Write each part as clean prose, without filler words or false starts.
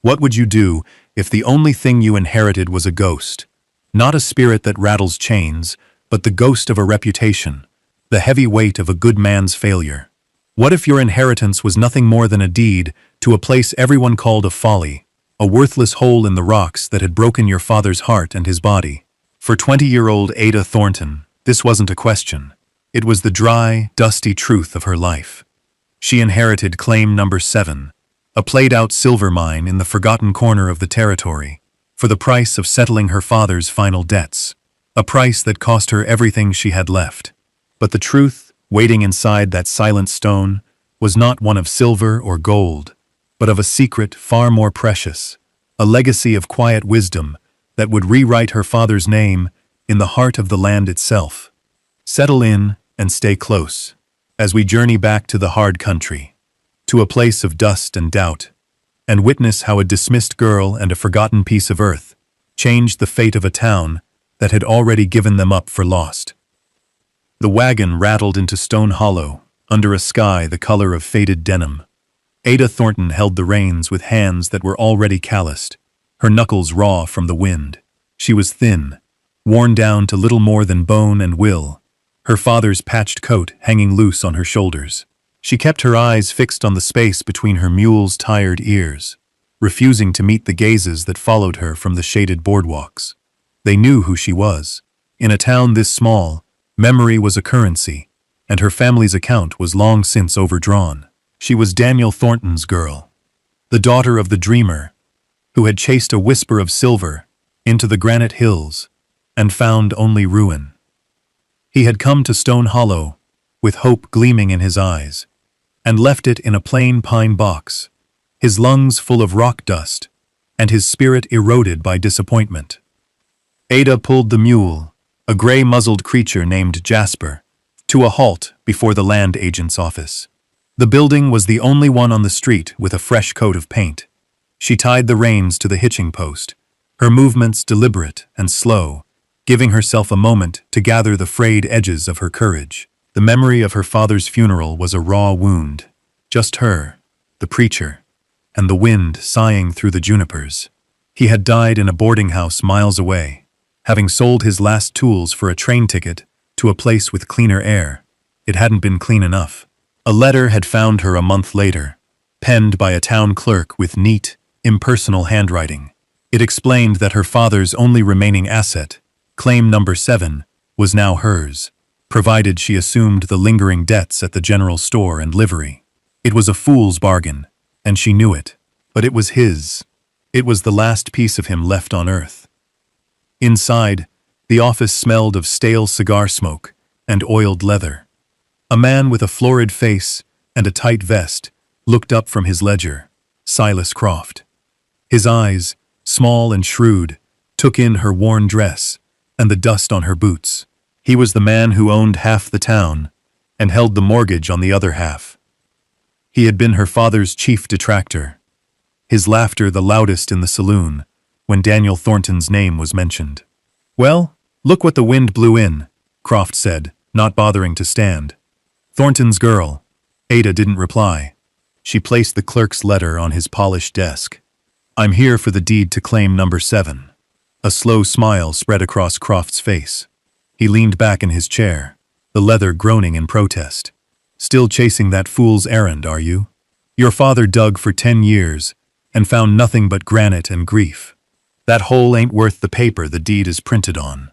What would you do if the only thing you inherited was a ghost? Not a spirit that rattles chains, but the ghost of a reputation, the heavy weight of a good man's failure. What if your inheritance was nothing more than a deed to a place everyone called a folly, a worthless hole in the rocks that had broken your father's heart and his body? For 20-year-old Ada Thornton, this wasn't a question. It was the dry, dusty truth of her life. She inherited claim number 7, a played-out silver mine in the forgotten corner of the territory, for the price of settling her father's final debts, a price that cost her everything she had left. But the truth, waiting inside that silent stone, was not one of silver or gold, but of a secret far more precious, a legacy of quiet wisdom that would rewrite her father's name in the heart of the land itself. Settle in and stay close, as we journey back to the hard country, to a place of dust and doubt, and witness how a dismissed girl and a forgotten piece of earth changed the fate of a town that had already given them up for lost. The wagon rattled into Stone Hollow, under a sky the color of faded denim. Ada Thornton held the reins with hands that were already calloused, her knuckles raw from the wind. She was thin, worn down to little more than bone and will, her father's patched coat hanging loose on her shoulders. She kept her eyes fixed on the space between her mule's tired ears, refusing to meet the gazes that followed her from the shaded boardwalks. They knew who she was. In a town this small, memory was a currency, and her family's account was long since overdrawn. She was Daniel Thornton's girl, the daughter of the dreamer, who had chased a whisper of silver into the granite hills and found only ruin. He had come to Stone Hollow with hope gleaming in his eyes, and left it in a plain pine box, his lungs full of rock dust, and his spirit eroded by disappointment. Ada pulled the mule, a gray-muzzled creature named Jasper, to a halt before the land agent's office. The building was the only one on the street with a fresh coat of paint. She tied the reins to the hitching post, her movements deliberate and slow, giving herself a moment to gather the frayed edges of her courage. The memory of her father's funeral was a raw wound. Just her, the preacher, and the wind sighing through the junipers. He had died in a boarding house miles away, having sold his last tools for a train ticket to a place with cleaner air. It hadn't been clean enough. A letter had found her a month later, penned by a town clerk with neat, impersonal handwriting. It explained that her father's only remaining asset, claim number 7, was now hers, provided she assumed the lingering debts at the general store and livery. It was a fool's bargain, and she knew it, but it was his. It was the last piece of him left on earth. Inside, the office smelled of stale cigar smoke and oiled leather. A man with a florid face and a tight vest looked up from his ledger, Silas Croft. His eyes, small and shrewd, took in her worn dress and the dust on her boots. He was the man who owned half the town and held the mortgage on the other half. He had been her father's chief detractor, his laughter the loudest in the saloon when Daniel Thornton's name was mentioned. "Well, look what the wind blew in," Croft said, not bothering to stand. "Thornton's girl." Ada didn't reply. She placed the clerk's letter on his polished desk. "I'm here for the deed to claim number 7. A slow smile spread across Croft's face. He leaned back in his chair, the leather groaning in protest. "Still chasing that fool's errand, are you? Your father dug for 10 years and found nothing but granite and grief. That hole ain't worth the paper the deed is printed on."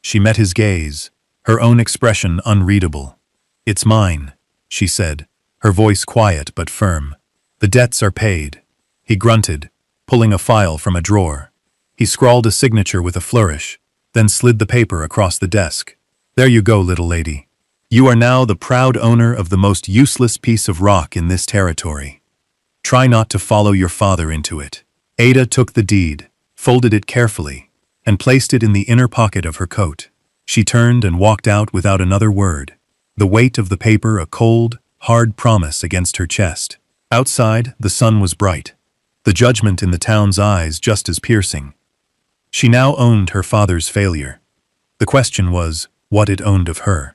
She met his gaze, her own expression unreadable. "It's mine," she said, her voice quiet but firm. "The debts are paid." He grunted, pulling a file from a drawer. He scrawled a signature with a flourish, then slid the paper across the desk. "There you go, little lady. You are now the proud owner of the most useless piece of rock in this territory. Try not to follow your father into it." Ada took the deed, folded it carefully, and placed it in the inner pocket of her coat. She turned and walked out without another word, the weight of the paper a cold, hard promise against her chest. Outside, the sun was bright, the judgment in the town's eyes just as piercing. She now owned her father's failure. The question was what it owned of her.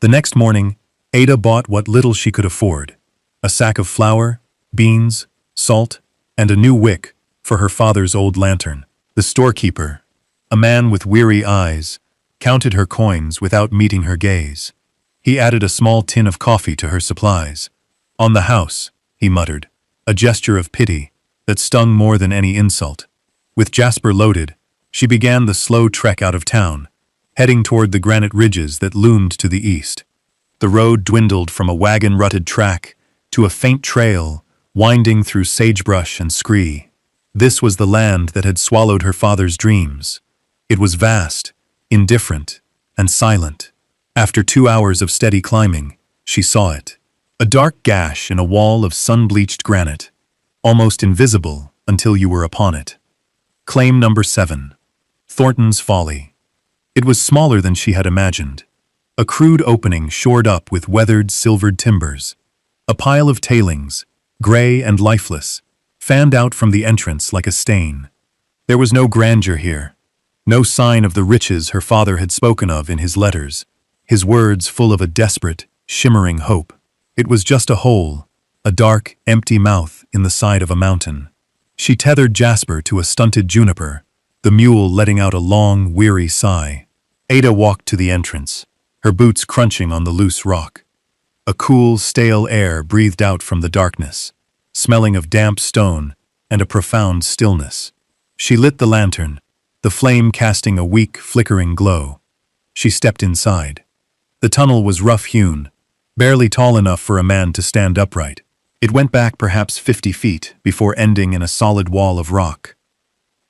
The next morning, Ada bought what little she could afford: a sack of flour, beans, salt, and a new wick for her father's old lantern. The storekeeper, a man with weary eyes, counted her coins without meeting her gaze. He added a small tin of coffee to her supplies. "On the house," he muttered, a gesture of pity that stung more than any insult. With Jasper loaded, she began the slow trek out of town, heading toward the granite ridges that loomed to the east. The road dwindled from a wagon-rutted track to a faint trail winding through sagebrush and scree. This was the land that had swallowed her father's dreams. It was vast, indifferent, and silent. After 2 hours of steady climbing, she saw it. A dark gash in a wall of sun-bleached granite, almost invisible until you were upon it. Claim number 7. Thornton's Folly. It was smaller than she had imagined. A crude opening shored up with weathered, silvered timbers. A pile of tailings, gray and lifeless, fanned out from the entrance like a stain. There was no grandeur here, no sign of the riches her father had spoken of in his letters, his words full of a desperate, shimmering hope. It was just a hole, a dark, empty mouth in the side of a mountain. She tethered Jasper to a stunted juniper, the mule letting out a long, weary sigh. Ada walked to the entrance, her boots crunching on the loose rock. A cool, stale air breathed out from the darkness, smelling of damp stone and a profound stillness. She lit the lantern, the flame casting a weak, flickering glow. She stepped inside. The tunnel was rough-hewn, barely tall enough for a man to stand upright. It went back perhaps 50 feet before ending in a solid wall of rock.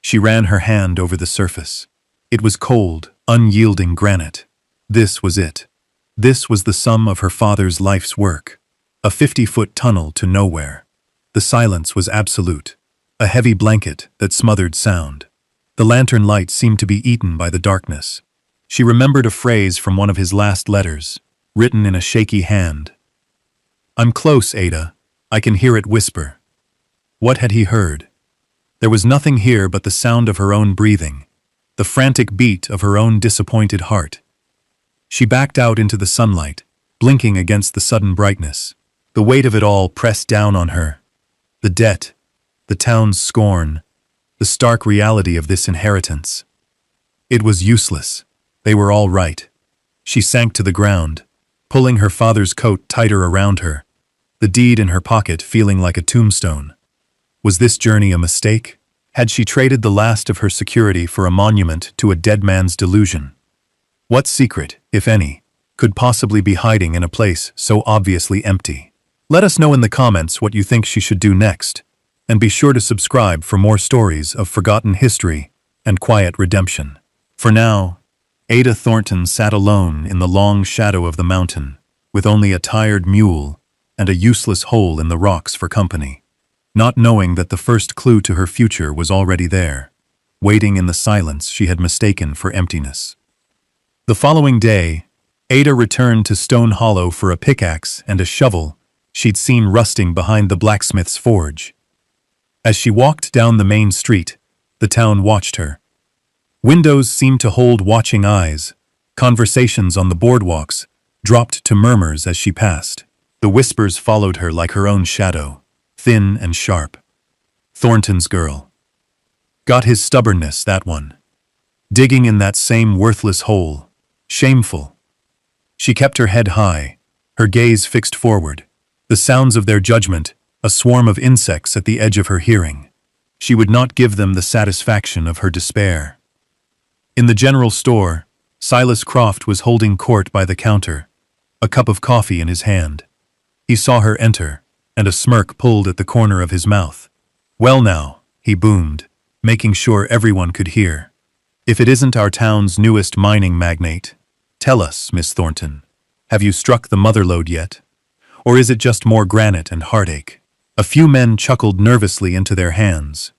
She ran her hand over the surface. It was cold, unyielding granite. This was it. This was the sum of her father's life's work. A 50-foot tunnel to nowhere. The silence was absolute, a heavy blanket that smothered sound. The lantern light seemed to be eaten by the darkness. She remembered a phrase from one of his last letters, written in a shaky hand. "I'm close, Ada. I can hear it whisper." What had he heard? There was nothing here but the sound of her own breathing, the frantic beat of her own disappointed heart. She backed out into the sunlight, blinking against the sudden brightness. The weight of it all pressed down on her. The debt, the town's scorn, the stark reality of this inheritance. It was useless. They were all right. She sank to the ground, pulling her father's coat tighter around her, the deed in her pocket feeling like a tombstone. Was this journey a mistake? Had she traded the last of her security for a monument to a dead man's delusion? What secret, if any, could possibly be hiding in a place so obviously empty? Let us know in the comments what you think she should do next, and be sure to subscribe for more stories of forgotten history and quiet redemption. For now, Ada Thornton sat alone in the long shadow of the mountain, with only a tired mule and a useless hole in the rocks for company, not knowing that the first clue to her future was already there, waiting in the silence she had mistaken for emptiness. The following day, Ada returned to Stone Hollow for a pickaxe and a shovel she'd seen rusting behind the blacksmith's forge. As she walked down the main street, the town watched her. Windows seemed to hold watching eyes. Conversations on the boardwalks dropped to murmurs as she passed. The whispers followed her like her own shadow, thin and sharp. Thornton's girl. Got his stubbornness, that one. Digging in that same worthless hole. Shameful. She kept her head high, her gaze fixed forward. The sounds of their judgment, a swarm of insects at the edge of her hearing. She would not give them the satisfaction of her despair. In the general store, Silas Croft was holding court by the counter, a cup of coffee in his hand. He saw her enter, and a smirk pulled at the corner of his mouth. "Well now," he boomed, making sure everyone could hear. "If it isn't our town's newest mining magnate, tell us, Miss Thornton, have you struck the motherlode yet? Or is it just more granite and heartache?" A few men chuckled nervously into their hands.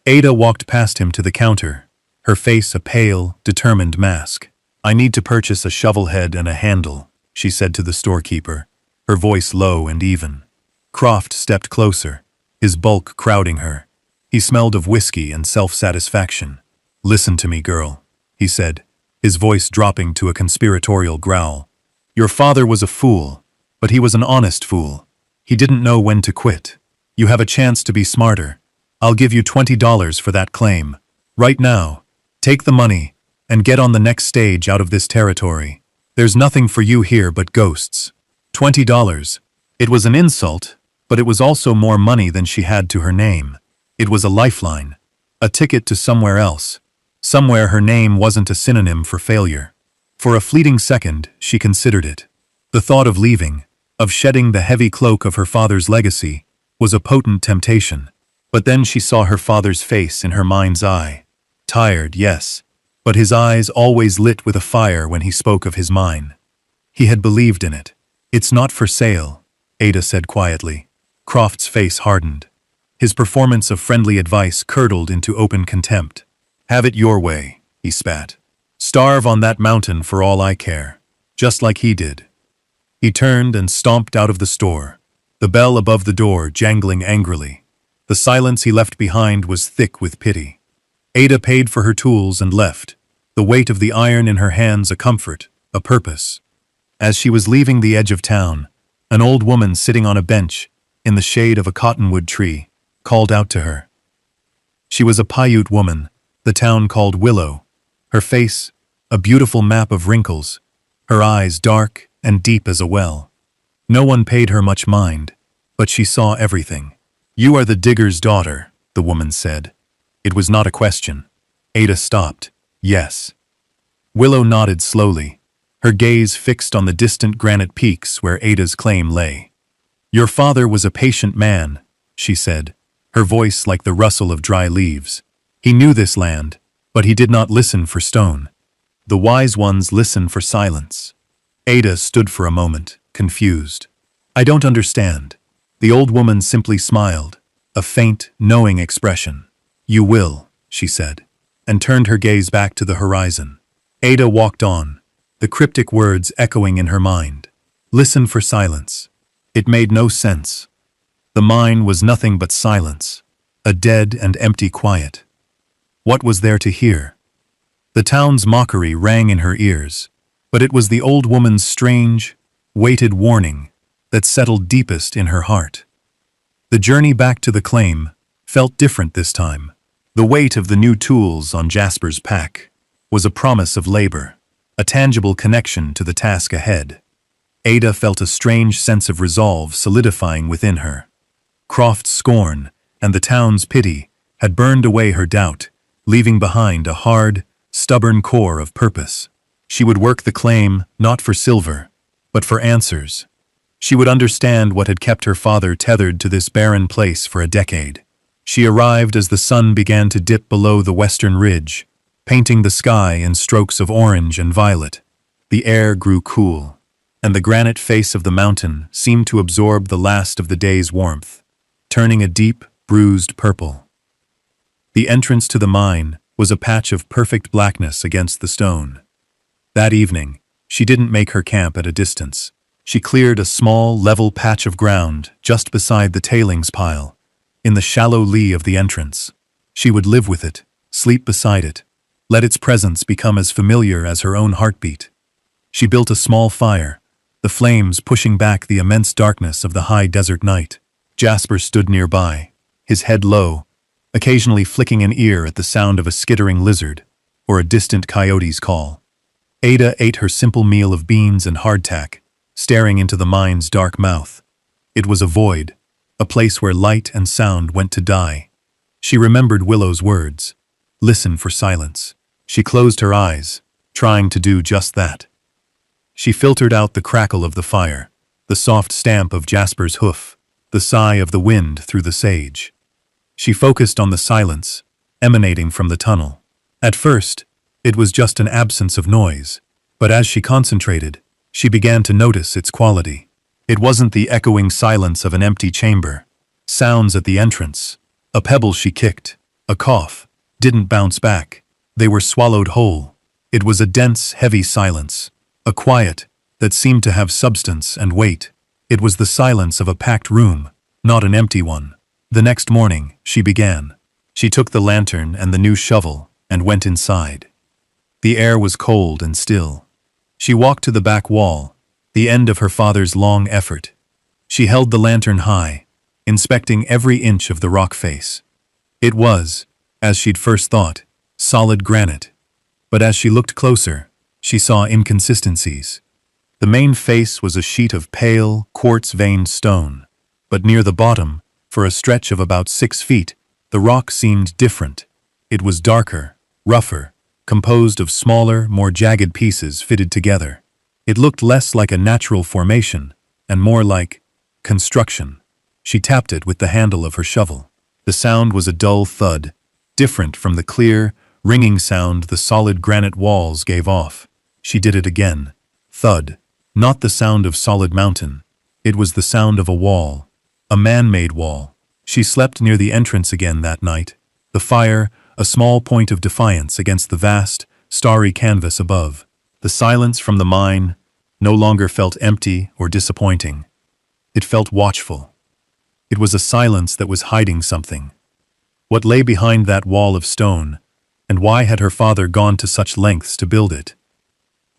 Ada walked past him to the counter, her face a pale, determined mask. "I need to purchase a shovel head and a handle," she said to the storekeeper, her voice low and even. Croft stepped closer, his bulk crowding her. He smelled of whiskey and self-satisfaction. "Listen to me, girl," he said, his voice dropping to a conspiratorial growl. "Your father was a fool, but he was an honest fool. He didn't know when to quit. You have a chance to be smarter. I'll give you $20 for that claim. Right now. Take the money, and get on the next stage out of this territory. There's nothing for you here but ghosts. $20. It was an insult, but it was also more money than she had to her name. It was a lifeline. A ticket to somewhere else. Somewhere her name wasn't a synonym for failure. For a fleeting second, she considered it. The thought of leaving, of shedding the heavy cloak of her father's legacy, was a potent temptation. But then she saw her father's face in her mind's eye. Tired, yes, but his eyes always lit with a fire when he spoke of his mine. He had believed in it. It's not for sale, Ada said quietly. Croft's face hardened. His performance of friendly advice curdled into open contempt. Have it your way, he spat. Starve on that mountain for all I care. Just like he did. He turned and stomped out of the store, the bell above the door jangling angrily. The silence he left behind was thick with pity. Ada paid for her tools and left, the weight of the iron in her hands a comfort, a purpose. As she was leaving the edge of town, an old woman sitting on a bench, in the shade of a cottonwood tree, called out to her. She was a Paiute woman, the town called Willow. Her face, a beautiful map of wrinkles, her eyes dark and deep as a well. No one paid her much mind, but she saw everything. You are the digger's daughter, the woman said. It was not a question. Ada stopped. Yes. Willow nodded slowly, her gaze fixed on the distant granite peaks where Ada's claim lay. Your father was a patient man, she said, her voice like the rustle of dry leaves. He knew this land, but he did not listen for stone. The wise ones listen for silence. Ada stood for a moment, confused. I don't understand. The old woman simply smiled, a faint, knowing expression. You will, she said, and turned her gaze back to the horizon. Ada walked on, the cryptic words echoing in her mind. Listen for silence. It made no sense. The mine was nothing but silence, a dead and empty quiet. What was there to hear? The town's mockery rang in her ears, but it was the old woman's strange, weighted warning that settled deepest in her heart. The journey back to the claim felt different this time. The weight of the new tools on Jasper's pack was a promise of labor, a tangible connection to the task ahead. Ada felt a strange sense of resolve solidifying within her. Croft's scorn and the town's pity had burned away her doubt, leaving behind a hard, stubborn core of purpose. She would work the claim not for silver, but for answers. She would understand what had kept her father tethered to this barren place for a decade. She arrived as the sun began to dip below the western ridge, painting the sky in strokes of orange and violet. The air grew cool, and the granite face of the mountain seemed to absorb the last of the day's warmth, turning a deep, bruised purple. The entrance to the mine was a patch of perfect blackness against the stone. That evening, she didn't make her camp at a distance. She cleared a small, level patch of ground just beside the tailings pile, in the shallow lee of the entrance. She would live with it, sleep beside it, let its presence become as familiar as her own heartbeat. She built a small fire, the flames pushing back the immense darkness of the high desert night. Jasper stood nearby, his head low, occasionally flicking an ear at the sound of a skittering lizard or a distant coyote's call. Ada ate her simple meal of beans and hardtack, staring into the mine's dark mouth. It was a void, a place where light and sound went to die. She remembered Willow's words. Listen for silence. She closed her eyes, trying to do just that. She filtered out the crackle of the fire, the soft stamp of Jasper's hoof, the sigh of the wind through the sage. She focused on the silence, emanating from the tunnel. At first, it was just an absence of noise, but as she concentrated, she began to notice its quality. It wasn't the echoing silence of an empty chamber. Sounds at the entrance, a pebble she kicked, a cough, didn't bounce back. They were swallowed whole. It was a dense, heavy silence, a quiet that seemed to have substance and weight. It was the silence of a packed room, not an empty one. The next morning, she began. She took the lantern and the new shovel and went inside. The air was cold and still. She walked to the back wall, the end of her father's long effort. She held the lantern high, inspecting every inch of the rock face. It was, as she'd first thought, solid granite. But as she looked closer, she saw inconsistencies. The main face was a sheet of pale, quartz-veined stone, but near the bottom, for a stretch of about 6 feet, the rock seemed different. It was darker, rougher, composed of smaller, more jagged pieces fitted together. It looked less like a natural formation, and more like construction. She tapped it with the handle of her shovel. The sound was a dull thud, different from the clear, ringing sound the solid granite walls gave off. She did it again. Thud. Not the sound of solid mountain. It was the sound of a wall. A man-made wall. She slept near the entrance again that night. The fire, a small point of defiance against the vast, starry canvas above. The silence from the mine no longer felt empty or disappointing. It felt watchful. It was a silence that was hiding something. What lay behind that wall of stone, and why had her father gone to such lengths to build it?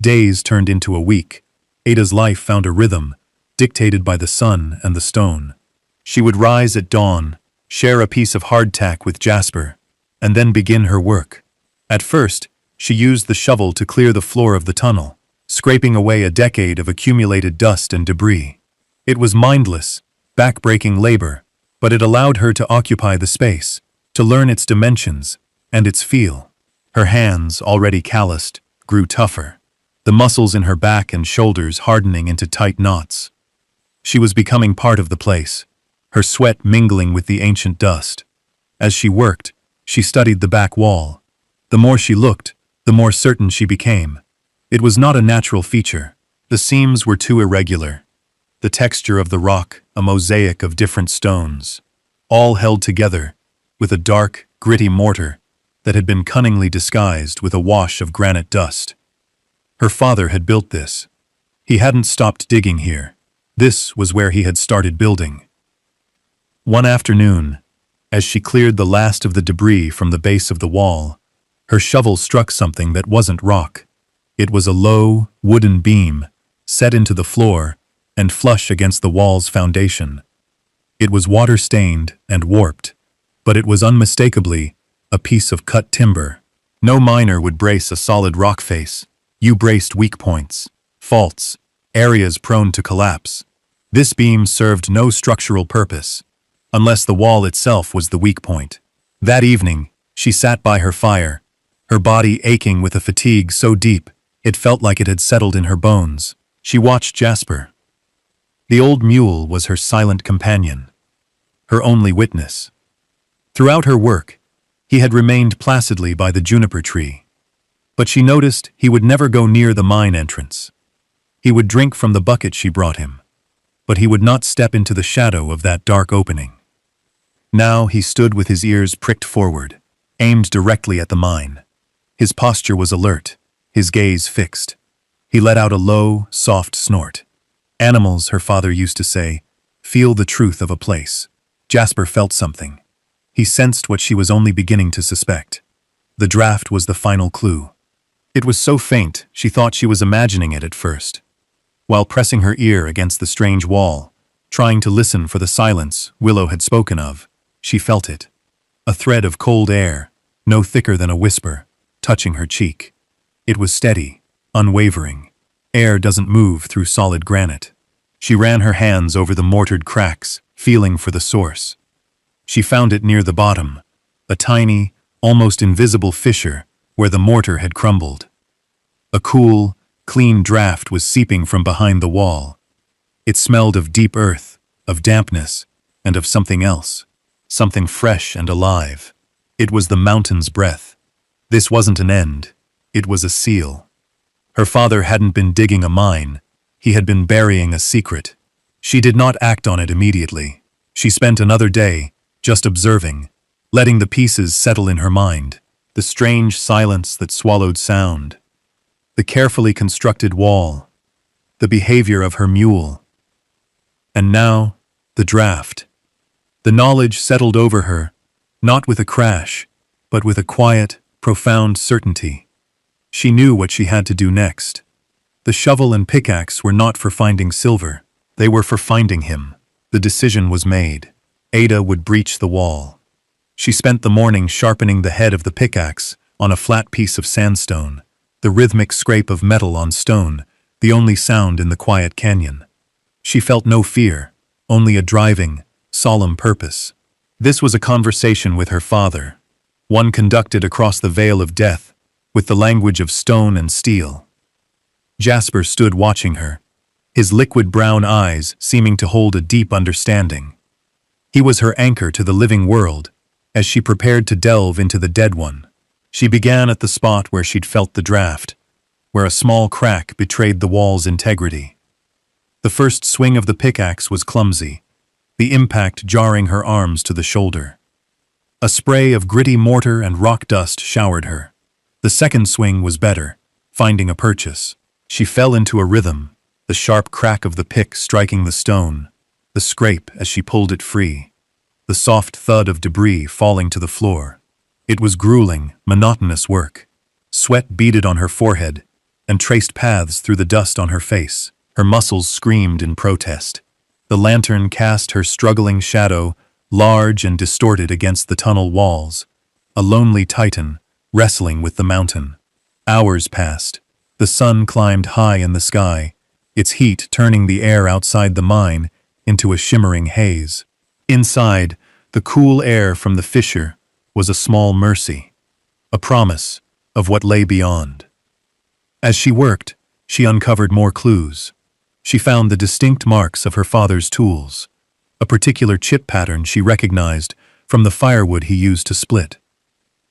Days turned into a week. Ada's life found a rhythm, dictated by the sun and the stone. She would rise at dawn, share a piece of hardtack with Jasper, and then begin her work. At first, she used the shovel to clear the floor of the tunnel, scraping away a decade of accumulated dust and debris. It was mindless, back-breaking labor, but it allowed her to occupy the space, to learn its dimensions and its feel. Her hands, already calloused, grew tougher, the muscles in her back and shoulders hardening into tight knots. She was becoming part of the place, her sweat mingling with the ancient dust. As she worked, she studied the back wall. The more she looked, the more certain she became. It was not a natural feature. The seams were too irregular. The texture of the rock, a mosaic of different stones, all held together with a dark, gritty mortar that had been cunningly disguised with a wash of granite dust. Her father had built this. He hadn't stopped digging here. This was where he had started building. One afternoon, as she cleared the last of the debris from the base of the wall, her shovel struck something that wasn't rock. It was a low, wooden beam, set into the floor and flush against the wall's foundation. It was water-stained and warped, but it was unmistakably a piece of cut timber. No miner would brace a solid rock face. You braced weak points, faults, areas prone to collapse. This beam served no structural purpose, unless the wall itself was the weak point. That evening, she sat by her fire, her body aching with a fatigue so deep it felt like it had settled in her bones. She watched Jasper. The old mule was her silent companion, her only witness. Throughout her work, he had remained placidly by the juniper tree. But she noticed he would never go near the mine entrance. He would drink from the bucket she brought him, but he would not step into the shadow of that dark opening. Now he stood with his ears pricked forward, aimed directly at the mine. His posture was alert, his gaze fixed. He let out a low, soft snort. Animals, her father used to say, feel the truth of a place. Jasper felt something. He sensed what she was only beginning to suspect. The draft was the final clue. It was so faint, she thought she was imagining it at first. While pressing her ear against the strange wall, trying to listen for the silence Willow had spoken of, she felt it. A thread of cold air, no thicker than a whisper, touching her cheek. It was steady, unwavering. Air doesn't move through solid granite. She ran her hands over the mortared cracks, feeling for the source. She found it near the bottom, a tiny, almost invisible fissure where the mortar had crumbled. A cool, clean draft was seeping from behind the wall. It smelled of deep earth, of dampness, and of something else, something fresh and alive. It was the mountain's breath. This wasn't an end, it was a seal. Her father hadn't been digging a mine, he had been burying a secret. She did not act on it immediately. She spent another day, just observing, letting the pieces settle in her mind, the strange silence that swallowed sound, the carefully constructed wall, the behavior of her mule. And now, the draft. The knowledge settled over her, not with a crash, but with a quiet, profound certainty. She knew what she had to do next. The shovel and pickaxe were not for finding silver, they were for finding him. The decision was made. Ada would breach the wall. She spent the morning sharpening the head of the pickaxe on a flat piece of sandstone, the rhythmic scrape of metal on stone, the only sound in the quiet canyon. She felt no fear, only a driving, solemn purpose. This was a conversation with her father, one conducted across the veil of death, with the language of stone and steel. Jasper stood watching her, his liquid brown eyes seeming to hold a deep understanding. He was her anchor to the living world, as she prepared to delve into the dead one. She began at the spot where she'd felt the draft, where a small crack betrayed the wall's integrity. The first swing of the pickaxe was clumsy, the impact jarring her arms to the shoulder. A spray of gritty mortar and rock dust showered her. The second swing was better, finding a purchase. She fell into a rhythm, the sharp crack of the pick striking the stone, the scrape as she pulled it free, the soft thud of debris falling to the floor. It was grueling, monotonous work. Sweat beaded on her forehead and traced paths through the dust on her face. Her muscles screamed in protest. The lantern cast her struggling shadow, large and distorted against the tunnel walls, a lonely titan wrestling with the mountain. Hours passed. The sun climbed high in the sky, its heat turning the air outside the mine into a shimmering haze. Inside, the cool air from the fissure was a small mercy, a promise of what lay beyond. As she worked, she uncovered more clues. She found the distinct marks of her father's tools, a particular chip pattern she recognized from the firewood he used to split.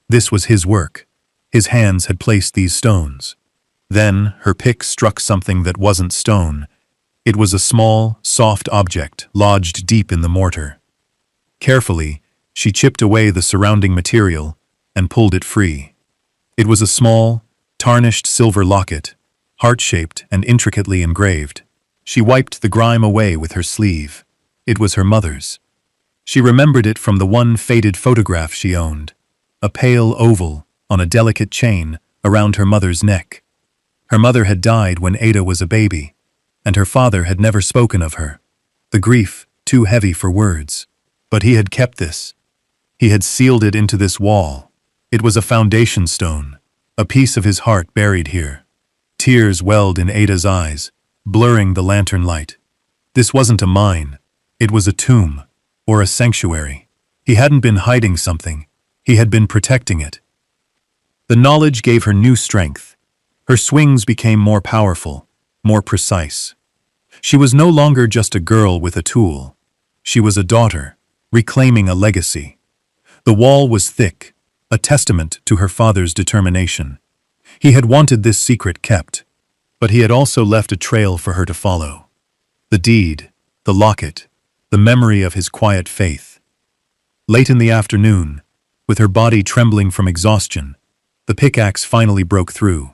This was his work. His hands had placed these stones. Then her pick struck something that wasn't stone. It was a small, soft object lodged deep in the mortar. Carefully, she chipped away the surrounding material and pulled it free. It was a small, tarnished silver locket, heart-shaped and intricately engraved. She wiped the grime away with her sleeve. It was her mother's. She remembered it from the one faded photograph she owned, a pale oval on a delicate chain around her mother's neck. Her mother had died when Ada was a baby, and her father had never spoken of her, the grief too heavy for words. But he had kept this. He had sealed it into this wall. It was a foundation stone, a piece of his heart buried here. Tears welled in Ada's eyes, blurring the lantern light. This wasn't a mine. It was a tomb, or a sanctuary. He hadn't been hiding something. He had been protecting it. The knowledge gave her new strength. Her swings became more powerful, more precise. She was no longer just a girl with a tool. She was a daughter, reclaiming a legacy. The wall was thick, a testament to her father's determination. He had wanted this secret kept, but he had also left a trail for her to follow. The deed, the locket, the memory of his quiet faith. Late in the afternoon, with her body trembling from exhaustion, the pickaxe finally broke through.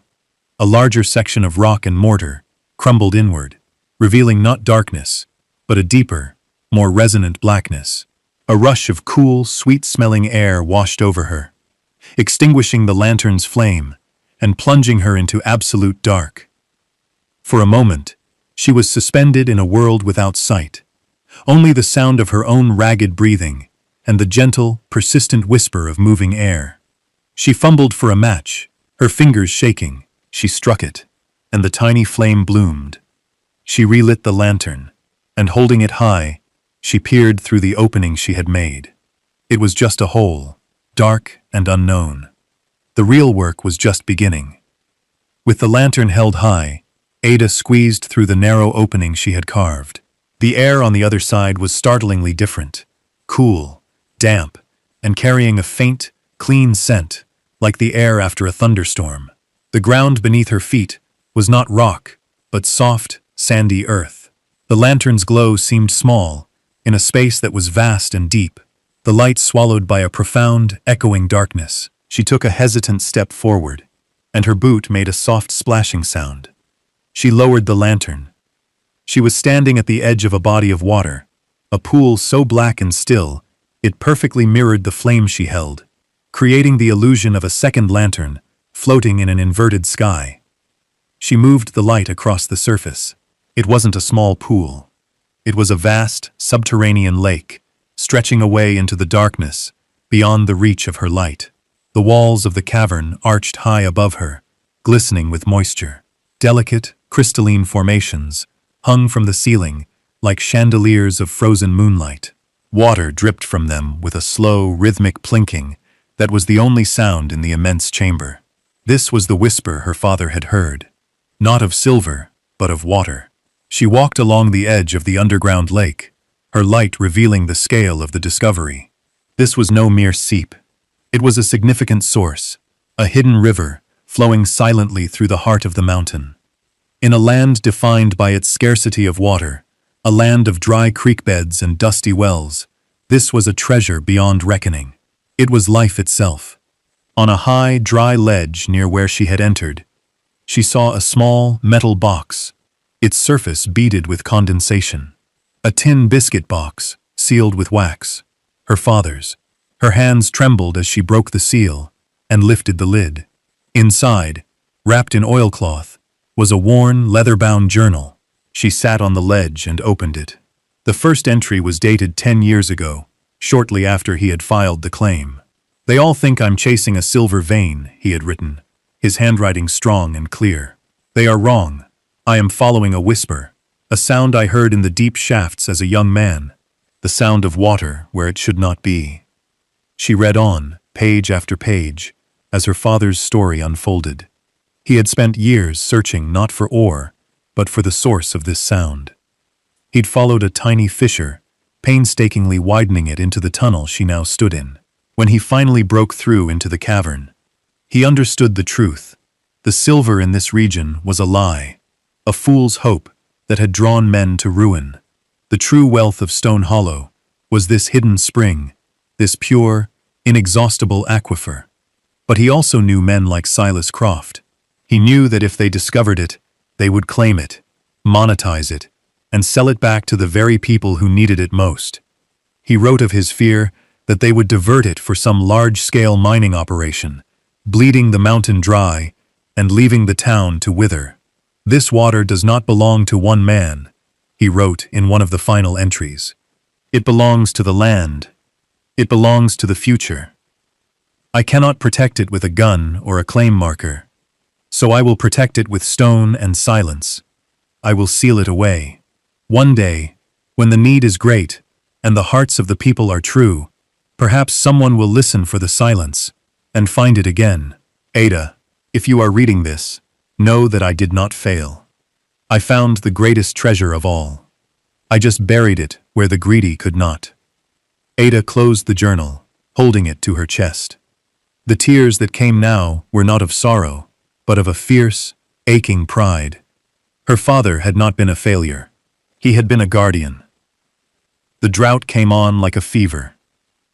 A larger section of rock and mortar crumbled inward, revealing not darkness, but a deeper, more resonant blackness. A rush of cool, sweet-smelling air washed over her, extinguishing the lantern's flame and plunging her into absolute dark. For a moment, she was suspended in a world without sight, only the sound of her own ragged breathing and the gentle, persistent whisper of moving air. She fumbled for a match, her fingers shaking. She struck it, and the tiny flame bloomed. She relit the lantern, and holding it high, she peered through the opening she had made. It was just a hole, dark and unknown. The real work was just beginning. With the lantern held high, Ada squeezed through the narrow opening she had carved. The air on the other side was startlingly different, cool, damp, and carrying a faint, clean scent, like the air after a thunderstorm. The ground beneath her feet was not rock, but soft, sandy earth. The lantern's glow seemed small, in a space that was vast and deep, the light swallowed by a profound, echoing darkness. She took a hesitant step forward, and her boot made a soft splashing sound. She lowered the lantern. She was standing at the edge of a body of water, a pool so black and still, it perfectly mirrored the flame she held, creating the illusion of a second lantern floating in an inverted sky. She moved the light across the surface. It wasn't a small pool. It was a vast, subterranean lake, stretching away into the darkness, beyond the reach of her light. The walls of the cavern arched high above her, glistening with moisture. Delicate, crystalline formations hung from the ceiling like chandeliers of frozen moonlight. Water dripped from them with a slow, rhythmic plinking that was the only sound in the immense chamber. This was the whisper her father had heard, not of silver, but of water. She walked along the edge of the underground lake, her light revealing the scale of the discovery. This was no mere seep. It was a significant source, a hidden river flowing silently through the heart of the mountain. In a land defined by its scarcity of water, a land of dry creek beds and dusty wells, this was a treasure beyond reckoning. It was life itself. On a high, dry ledge near where she had entered, she saw a small metal box, its surface beaded with condensation. A tin biscuit box, sealed with wax. Her father's. Her hands trembled as she broke the seal and lifted the lid. Inside, wrapped in oilcloth, was a worn, leather-bound journal. She sat on the ledge and opened it. The first entry was dated 10 years ago, shortly after he had filed the claim. "They all think I'm chasing a silver vein," he had written, his handwriting strong and clear. "They are wrong. I am following a whisper, a sound I heard in the deep shafts as a young man, the sound of water where it should not be." She read on, page after page, as her father's story unfolded. He had spent years searching not for ore, but for the source of this sound. He'd followed a tiny fissure, painstakingly widening it into the tunnel she now stood in. When he finally broke through into the cavern, he understood the truth. The silver in this region was a lie, a fool's hope that had drawn men to ruin. The true wealth of Stone Hollow was this hidden spring, this pure, inexhaustible aquifer. But he also knew men like Silas Croft. He knew that if they discovered it, they would claim it, monetize it, and sell it back to the very people who needed it most. He wrote of his fear that they would divert it for some large-scale mining operation, bleeding the mountain dry and leaving the town to wither. "This water does not belong to one man," he wrote in one of the final entries. "It belongs to the land. It belongs to the future. I cannot protect it with a gun or a claim marker, so I will protect it with stone and silence. I will seal it away. One day, when the need is great and the hearts of the people are true, perhaps someone will listen for the silence and find it again. Ada, if you are reading this, know that I did not fail. I found the greatest treasure of all. I just buried it where the greedy could not." Ada closed the journal, holding it to her chest. The tears that came now were not of sorrow, but of a fierce, aching pride. Her father had not been a failure. He had been a guardian. The drought came on like a fever.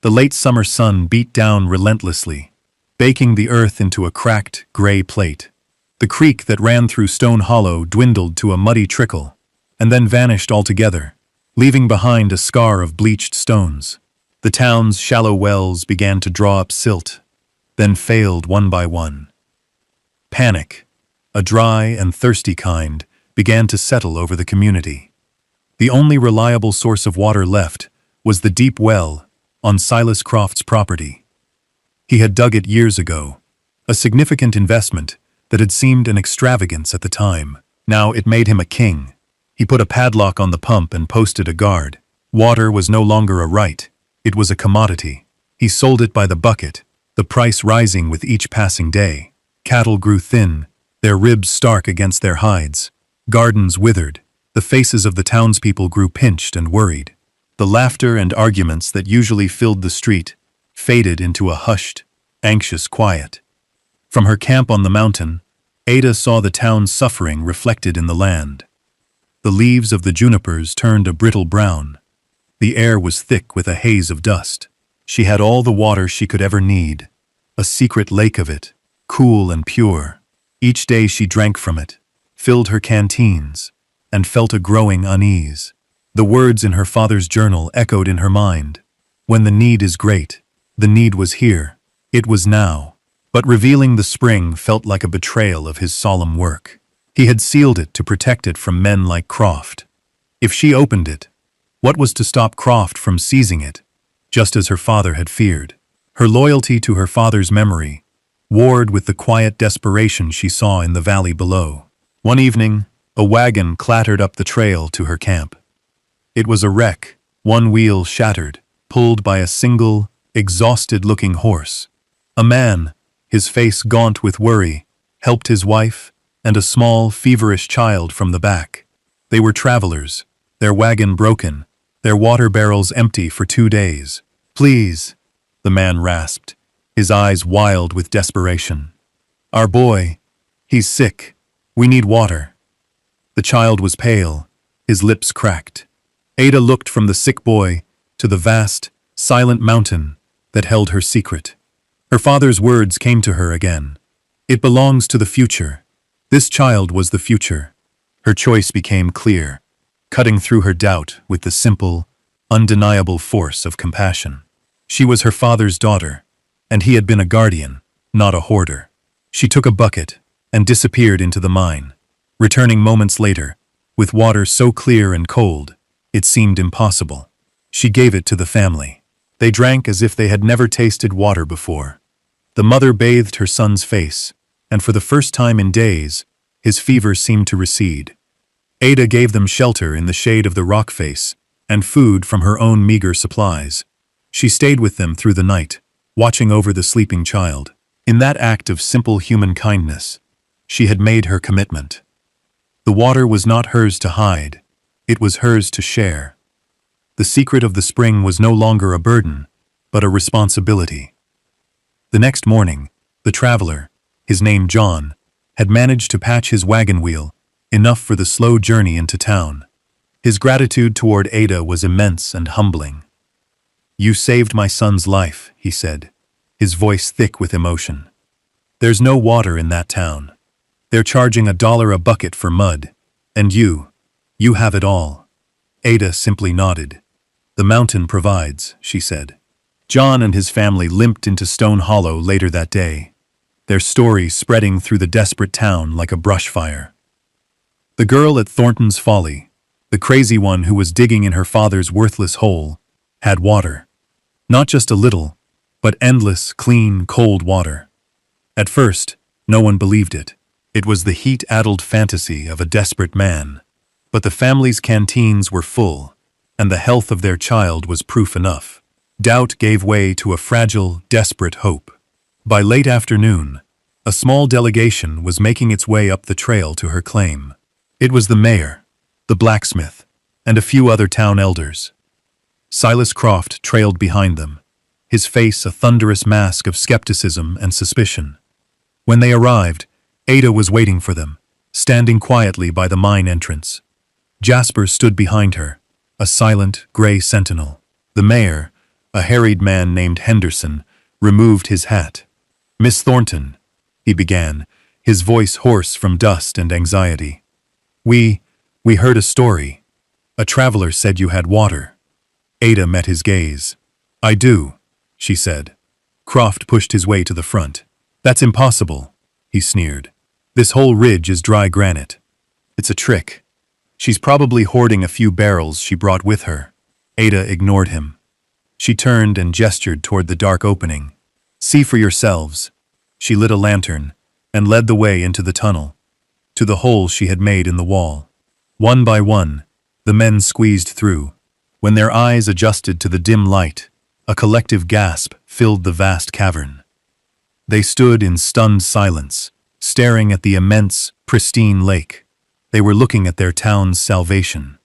The late summer sun beat down relentlessly, baking the earth into a cracked, gray plate. The creek that ran through Stone Hollow dwindled to a muddy trickle, and then vanished altogether, leaving behind a scar of bleached stones. The town's shallow wells began to draw up silt, then failed one by one. Panic, a dry and thirsty kind, began to settle over the community. The only reliable source of water left was the deep well on Silas Croft's property. He had dug it years ago, a significant investment that had seemed an extravagance at the time. Now it made him a king. He put a padlock on the pump and posted a guard. Water was no longer a right, it was a commodity. He sold it by the bucket, the price rising with each passing day. Cattle grew thin, their ribs stark against their hides. Gardens withered, the faces of the townspeople grew pinched and worried. The laughter and arguments that usually filled the street faded into a hushed, anxious quiet. From her camp on the mountain, Ada saw the town's suffering reflected in the land. The leaves of the junipers turned a brittle brown. The air was thick with a haze of dust. She had all the water she could ever need, a secret lake of it, cool and pure. Each day she drank from it, filled her canteens, and felt a growing unease. The words in her father's journal echoed in her mind. When the need is great, the need was here. It was now. But revealing the spring felt like a betrayal of his solemn work. He had sealed it to protect it from men like Croft. If she opened it, what was to stop Croft from seizing it, just as her father had feared? Her loyalty to her father's memory warred with the quiet desperation she saw in the valley below. One evening, a wagon clattered up the trail to her camp. It was a wreck, one wheel shattered, pulled by a single, exhausted-looking horse. A man, his face gaunt with worry, helped his wife and a small, feverish child from the back. They were travelers, their wagon broken, their water barrels empty for 2 days. "Please," the man rasped, his eyes wild with desperation. "Our boy, he's sick. We need water." The child was pale, his lips cracked. Ada looked from the sick boy to the vast, silent mountain that held her secret. Her father's words came to her again. "It belongs to the future." This child was the future. Her choice became clear, cutting through her doubt with the simple, undeniable force of compassion. She was her father's daughter, and he had been a guardian, not a hoarder. She took a bucket and disappeared into the mine, returning moments later, with water so clear and cold, it seemed impossible. She gave it to the family. They drank as if they had never tasted water before. The mother bathed her son's face, and for the first time in days, his fever seemed to recede. Ada gave them shelter in the shade of the rock face, and food from her own meager supplies. She stayed with them through the night, watching over the sleeping child. In that act of simple human kindness, she had made her commitment. The water was not hers to hide, it was hers to share. The secret of the spring was no longer a burden, but a responsibility. The next morning, the traveler, his name John, had managed to patch his wagon wheel, enough for the slow journey into town. His gratitude toward Ada was immense and humbling. "You saved my son's life," he said, his voice thick with emotion. "There's no water in that town. They're charging $1 a bucket for mud, and you have it all." Ada simply nodded. "The mountain provides," she said. John and his family limped into Stone Hollow later that day, their story spreading through the desperate town like a brush fire. The girl at Thornton's Folly, the crazy one who was digging in her father's worthless hole, had water. Not just a little, but endless, clean, cold water. At first, no one believed it. It was the heat-addled fantasy of a desperate man. But the family's canteens were full, and the health of their child was proof enough. Doubt gave way to a fragile, desperate hope. By late afternoon, a small delegation was making its way up the trail to her claim. It was the mayor, the blacksmith, and a few other town elders. Silas Croft trailed behind them, his face a thunderous mask of skepticism and suspicion. When they arrived, Ada was waiting for them, standing quietly by the mine entrance. Jasper stood behind her, a silent, gray sentinel. The mayor, a harried man named Henderson, removed his hat. "Miss Thornton," he began, his voice hoarse from dust and anxiety. We heard a story. A traveler said you had water." Ada met his gaze. "I do," she said. Croft pushed his way to the front. "That's impossible," he sneered. "This whole ridge is dry granite. It's a trick. She's probably hoarding a few barrels she brought with her." Ada ignored him. She turned and gestured toward the dark opening. "See for yourselves." She lit a lantern and led the way into the tunnel, to the hole she had made in the wall. One by one, the men squeezed through. When their eyes adjusted to the dim light, a collective gasp filled the vast cavern. They stood in stunned silence, staring at the immense, pristine lake. They were looking at their town's salvation.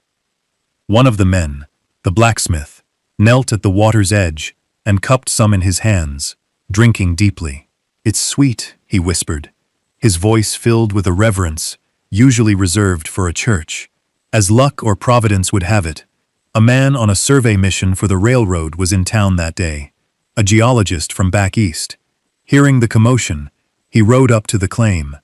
One of the men, the blacksmith, knelt at the water's edge and cupped some in his hands, drinking deeply. "It's sweet," he whispered, his voice filled with a reverence usually reserved for a church. As luck or providence would have it, a man on a survey mission for the railroad was in town that day, a geologist from back east. Hearing the commotion, he rode up to the claim.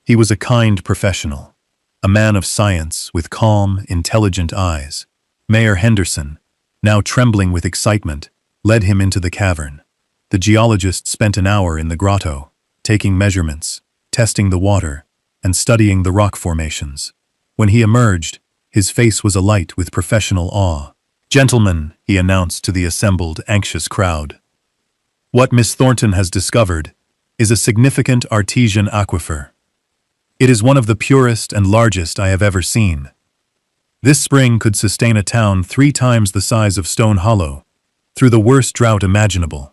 He was a kind professional, a man of science with calm, intelligent eyes. Mayor Henderson, now trembling with excitement, led him into the cavern. The geologist spent an hour in the grotto, taking measurements, testing the water, and studying the rock formations. When he emerged, his face was alight with professional awe. "Gentlemen," he announced to the assembled, anxious crowd, What Miss Thornton has discovered is a significant artesian aquifer. It is one of the purest and largest I have ever seen. This spring could sustain a town 3 times the size of Stone Hollow, through the worst drought imaginable.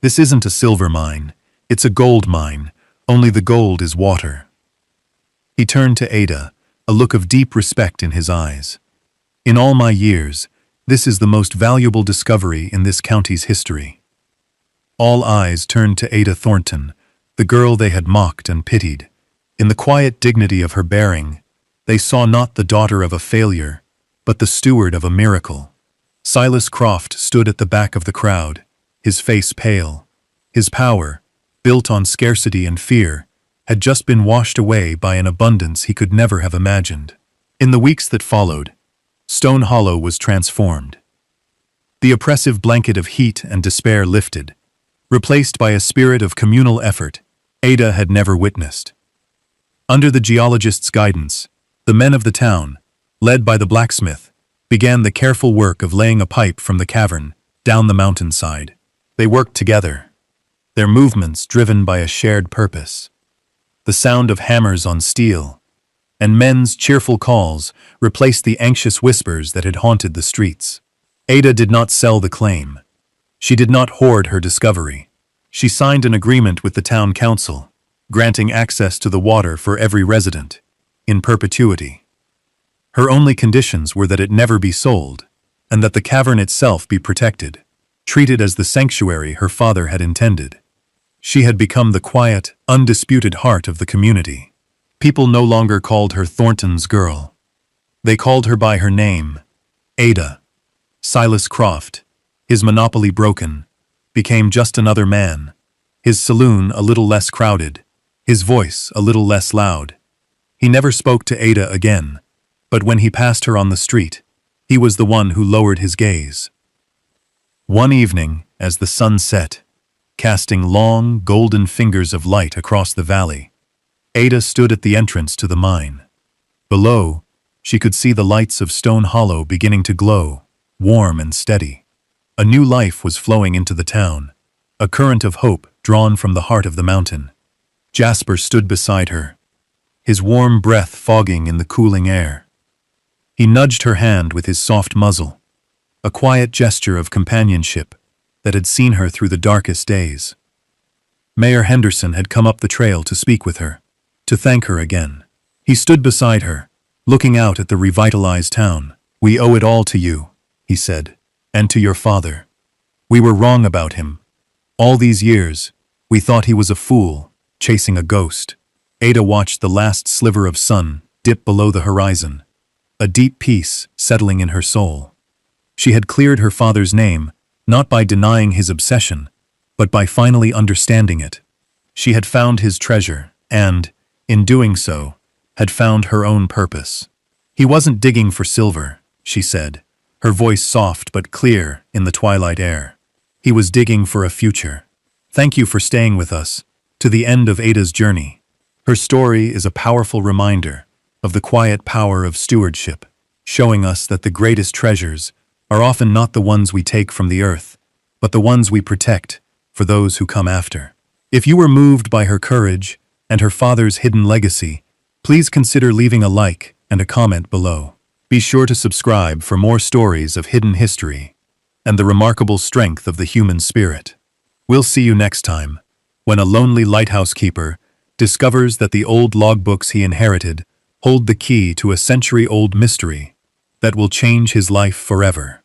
This isn't a silver mine, it's a gold mine, only the gold is water. He turned to Ada, a look of deep respect in his eyes. In all my years, this is the most valuable discovery in this county's history. All eyes turned to Ada Thornton, the girl they had mocked and pitied. In the quiet dignity of her bearing, they saw not the daughter of a failure, but the steward of a miracle. Silas Croft stood at the back of the crowd, his face pale. His power, built on scarcity and fear, had just been washed away by an abundance he could never have imagined. In the weeks that followed, Stone Hollow was transformed. The oppressive blanket of heat and despair lifted, replaced by a spirit of communal effort Ada had never witnessed. Under the geologist's guidance, the men of the town, led by the blacksmith, began the careful work of laying a pipe from the cavern down the mountainside. They worked together, their movements driven by a shared purpose. The sound of hammers on steel and men's cheerful calls replaced the anxious whispers that had haunted the streets. Ada did not sell the claim. She did not hoard her discovery. She signed an agreement with the town council, granting access to the water for every resident, in perpetuity. Her only conditions were that it never be sold, and that the cavern itself be protected, treated as the sanctuary her father had intended. She had become the quiet, undisputed heart of the community. People no longer called her Thornton's girl. They called her by her name, Ada. Silas Croft, his monopoly broken, became just another man, his saloon a little less crowded, his voice a little less loud. He never spoke to Ada again, but when he passed her on the street, he was the one who lowered his gaze. One evening, as the sun set, casting long, golden fingers of light across the valley, Ada stood at the entrance to the mine. Below, she could see the lights of Stone Hollow beginning to glow, warm and steady. A new life was flowing into the town, a current of hope drawn from the heart of the mountain. Jasper stood beside her, his warm breath fogging in the cooling air. He nudged her hand with his soft muzzle, a quiet gesture of companionship that had seen her through the darkest days. Mayor Henderson had come up the trail to speak with her, to thank her again. He stood beside her, looking out at the revitalized town. "We owe it all to you," he said, "and to your father. We were wrong about him. All these years, we thought he was a fool, chasing a ghost." Ada watched the last sliver of sun dip below the horizon, a deep peace settling in her soul. She had cleared her father's name, not by denying his obsession, but by finally understanding it. She had found his treasure, and, in doing so, had found her own purpose. "He wasn't digging for silver," she said, her voice soft but clear in the twilight air. "He was digging for a future. Thank you for staying with us, to the end of Ada's journey." Her story is a powerful reminder of the quiet power of stewardship, showing us that the greatest treasures are often not the ones we take from the earth, but the ones we protect for those who come after. If you were moved by her courage and her father's hidden legacy, please consider leaving a like and a comment below. Be sure to subscribe for more stories of hidden history and the remarkable strength of the human spirit. We'll see you next time, when a lonely lighthouse keeper discovers that the old logbooks he inherited hold the key to a century-old mystery that will change his life forever.